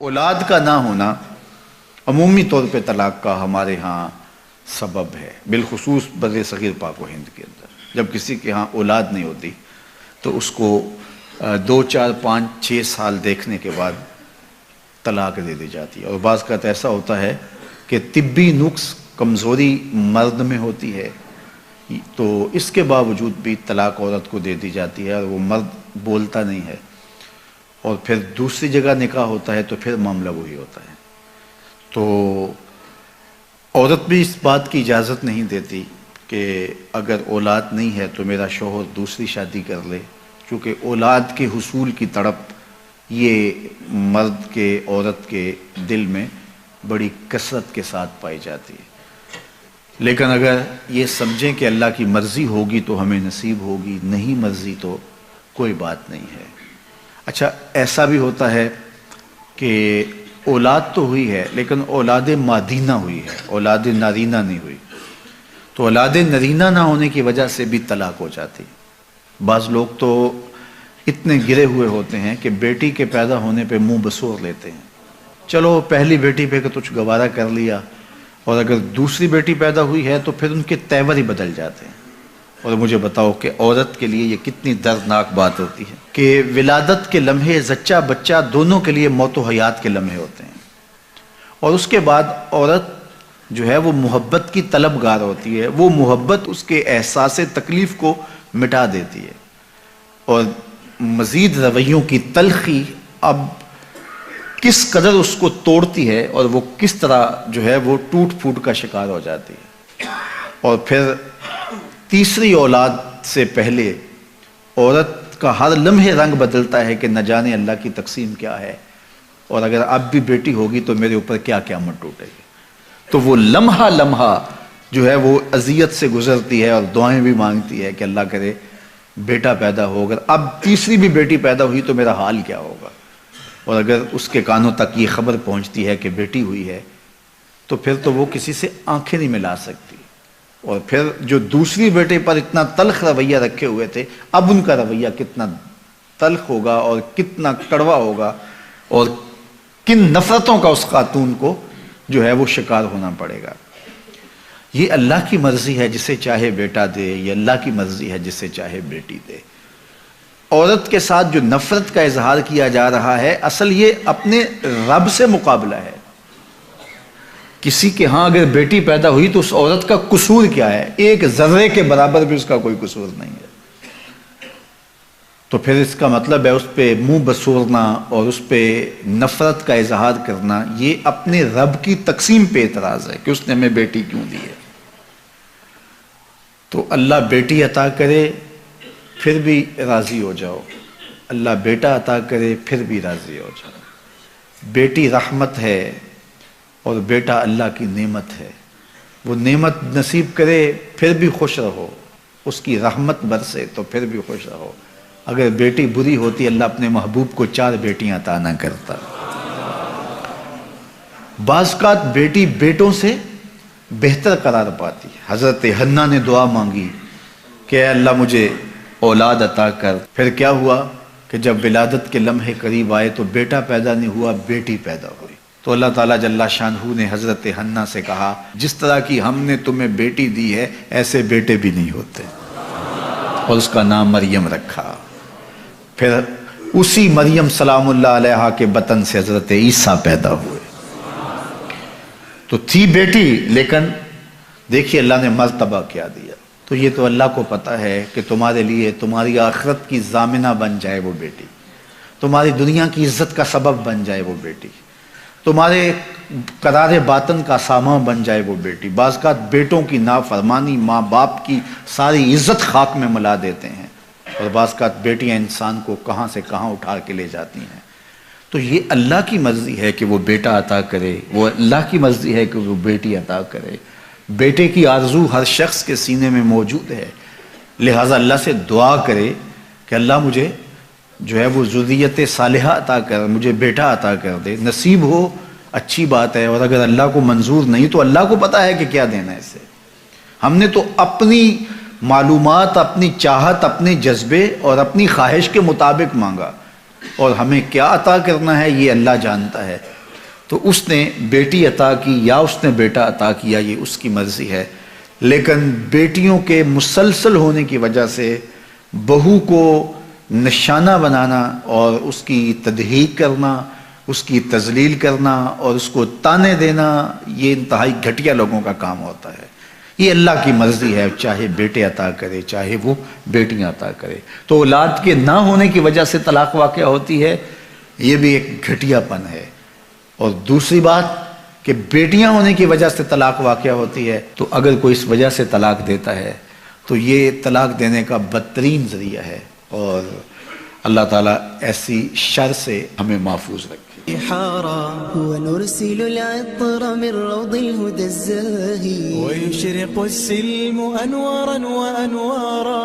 اولاد کا نہ ہونا عمومی طور پہ طلاق کا ہمارے ہاں سبب ہے، بالخصوص بر صغیر پاک و ہند کے اندر۔ جب کسی کے ہاں اولاد نہیں ہوتی تو اس کو 2 4 5 6 سال دیکھنے کے بعد طلاق دے دی جاتی ہے، اور بعض کا تو ایسا ہوتا ہے کہ طبی نقص کمزوری مرد میں ہوتی ہے تو اس کے باوجود بھی طلاق عورت کو دے دی جاتی ہے، اور وہ مرد بولتا نہیں ہے، اور پھر دوسری جگہ نکاح ہوتا ہے تو پھر معاملہ وہی ہوتا ہے۔ تو عورت بھی اس بات کی اجازت نہیں دیتی کہ اگر اولاد نہیں ہے تو میرا شوہر دوسری شادی کر لے، کیونکہ اولاد کے حصول کی تڑپ یہ مرد کے عورت کے دل میں بڑی کثرت کے ساتھ پائی جاتی ہے۔ لیکن اگر یہ سمجھیں کہ اللہ کی مرضی ہوگی تو ہمیں نصیب ہوگی، نہیں مرضی تو کوئی بات نہیں ہے۔ اچھا، ایسا بھی ہوتا ہے کہ اولاد تو ہوئی ہے لیکن اولاد مادینہ ہوئی ہے، اولاد نارینہ نہیں ہوئی، تو اولاد نارینہ نہ ہونے کی وجہ سے بھی طلاق ہو جاتی۔ بعض لوگ تو اتنے گرے ہوئے ہوتے ہیں کہ بیٹی کے پیدا ہونے پہ منہ بسور لیتے ہیں، چلو پہلی بیٹی پہ کہ کچھ گوارا کر لیا، اور اگر دوسری بیٹی پیدا ہوئی ہے تو پھر ان کے تیور ہی بدل جاتے ہیں۔ اور مجھے بتاؤ کہ عورت کے لیے یہ کتنی دردناک بات ہوتی ہے کہ ولادت کے لمحے زچہ بچہ دونوں کے لیے موت و حیات کے لمحے ہوتے ہیں، اور اس کے بعد عورت جو ہے وہ محبت کی طلبگار ہوتی ہے، وہ محبت اس کے احساس تکلیف کو مٹا دیتی ہے، اور مزید رویوں کی تلخی اب کس قدر اس کو توڑتی ہے، اور وہ کس طرح جو ہے وہ ٹوٹ پھوٹ کا شکار ہو جاتی ہے۔ اور پھر تیسری اولاد سے پہلے عورت کا ہر لمحے رنگ بدلتا ہے کہ نہ جانے اللہ کی تقسیم کیا ہے، اور اگر اب بھی بیٹی ہوگی تو میرے اوپر کیا قیامت ٹوٹے گی۔ تو وہ لمحہ لمحہ جو ہے وہ اذیت سے گزرتی ہے، اور دعائیں بھی مانگتی ہے کہ اللہ کرے بیٹا پیدا ہو، اگر اب تیسری بھی بیٹی پیدا ہوئی تو میرا حال کیا ہوگا۔ اور اگر اس کے کانوں تک یہ خبر پہنچتی ہے کہ بیٹی ہوئی ہے تو پھر تو وہ کسی سے آنکھیں نہیں ملا سکتی، اور پھر جو دوسری بیٹے پر اتنا تلخ رویہ رکھے ہوئے تھے اب ان کا رویہ کتنا تلخ ہوگا اور کتنا کڑوا ہوگا، اور کن نفرتوں کا اس خاتون کو جو ہے وہ شکار ہونا پڑے گا۔ یہ اللہ کی مرضی ہے، جسے چاہے بیٹا دے، یہ اللہ کی مرضی ہے جسے چاہے بیٹی دے۔ عورت کے ساتھ جو نفرت کا اظہار کیا جا رہا ہے، اصل یہ اپنے رب سے مقابلہ ہے۔ کسی کے ہاں اگر بیٹی پیدا ہوئی تو اس عورت کا قصور کیا ہے؟ ایک ذرے کے برابر بھی اس کا کوئی قصور نہیں ہے، تو پھر اس کا مطلب ہے اس پہ منہ بسورنا اور اس پہ نفرت کا اظہار کرنا، یہ اپنے رب کی تقسیم پہ اعتراض ہے کہ اس نے ہمیں بیٹی کیوں دی ہے۔ تو اللہ بیٹی عطا کرے پھر بھی راضی ہو جاؤ، اللہ بیٹا عطا کرے پھر بھی راضی ہو جاؤ۔ بیٹی رحمت ہے اور بیٹا اللہ کی نعمت ہے، وہ نعمت نصیب کرے پھر بھی خوش رہو، اس کی رحمت برسے تو پھر بھی خوش رہو۔ اگر بیٹی بری ہوتی اللہ اپنے محبوب کو 4 بیٹیاں عطا نہ کرتا۔ بعض اوقات بیٹی بیٹوں سے بہتر قرار پاتی ہے۔ حضرت حنہ نے دعا مانگی کہ اے اللہ مجھے اولاد عطا کر، پھر کیا ہوا کہ جب ولادت کے لمحے قریب آئے تو بیٹا پیدا نہیں ہوا، بیٹی پیدا ہوئی۔ تو اللہ تعالیٰ جل شانہ نے حضرت حنہ سے کہا جس طرح کی ہم نے تمہیں بیٹی دی ہے ایسے بیٹے بھی نہیں ہوتے، اور اس کا نام مریم رکھا۔ پھر اسی مریم سلام اللہ علیہا کے بطن سے حضرت عیسیٰ پیدا ہوئے۔ تو تھی بیٹی، لیکن دیکھیے اللہ نے مرتبہ کیا دیا۔ تو یہ تو اللہ کو پتہ ہے کہ تمہارے لیے تمہاری آخرت کی ضامنہ بن جائے وہ بیٹی، تمہاری دنیا کی عزت کا سبب بن جائے وہ بیٹی، تمہارے قرار باطن کا سامان بن جائے وہ بیٹی۔ بعض اوقات بیٹوں کی نافرمانی ماں باپ کی ساری عزت خاک میں ملا دیتے ہیں، اور بعض اوقات بیٹیاں انسان کو کہاں سے کہاں اٹھا کے لے جاتی ہیں۔ تو یہ اللہ کی مرضی ہے کہ وہ بیٹا عطا کرے، وہ اللہ کی مرضی ہے کہ وہ بیٹی عطا کرے۔ بیٹے کی آرزو ہر شخص کے سینے میں موجود ہے، لہٰذا اللہ سے دعا کرے کہ اللہ مجھے جو ہے وہ ذریت صالحہ عطا کر، مجھے بیٹا عطا کر دے۔ نصیب ہو اچھی بات ہے، اور اگر اللہ کو منظور نہیں تو اللہ کو پتہ ہے کہ کیا دینا ہے اسے۔ ہم نے تو اپنی معلومات، اپنی چاہت، اپنے جذبے اور اپنی خواہش کے مطابق مانگا، اور ہمیں کیا عطا کرنا ہے یہ اللہ جانتا ہے۔ تو اس نے بیٹی عطا کی یا اس نے بیٹا عطا کیا یہ اس کی مرضی ہے، لیکن بیٹیوں کے مسلسل ہونے کی وجہ سے بہو کو نشانہ بنانا اور اس کی تضحیک کرنا، اس کی تذلیل کرنا اور اس کو تانے دینا، یہ انتہائی گھٹیا لوگوں کا کام ہوتا ہے۔ یہ اللہ کی مرضی ہے، چاہے بیٹے عطا کرے چاہے وہ بیٹیاں عطا کرے۔ تو اولاد کے نہ ہونے کی وجہ سے طلاق واقع ہوتی ہے، یہ بھی ایک گھٹیا پن ہے۔ اور دوسری بات کہ بیٹیاں ہونے کی وجہ سے طلاق واقع ہوتی ہے، تو اگر کوئی اس وجہ سے طلاق دیتا ہے تو یہ طلاق دینے کا بدترین ذریعہ ہے، اور اللہ تعالیٰ ایسی شر سے ہمیں محفوظ رکھے۔ ونرسل العطر من روض الهدى الزاهي ويشرق السلم أنوارا وأنوارا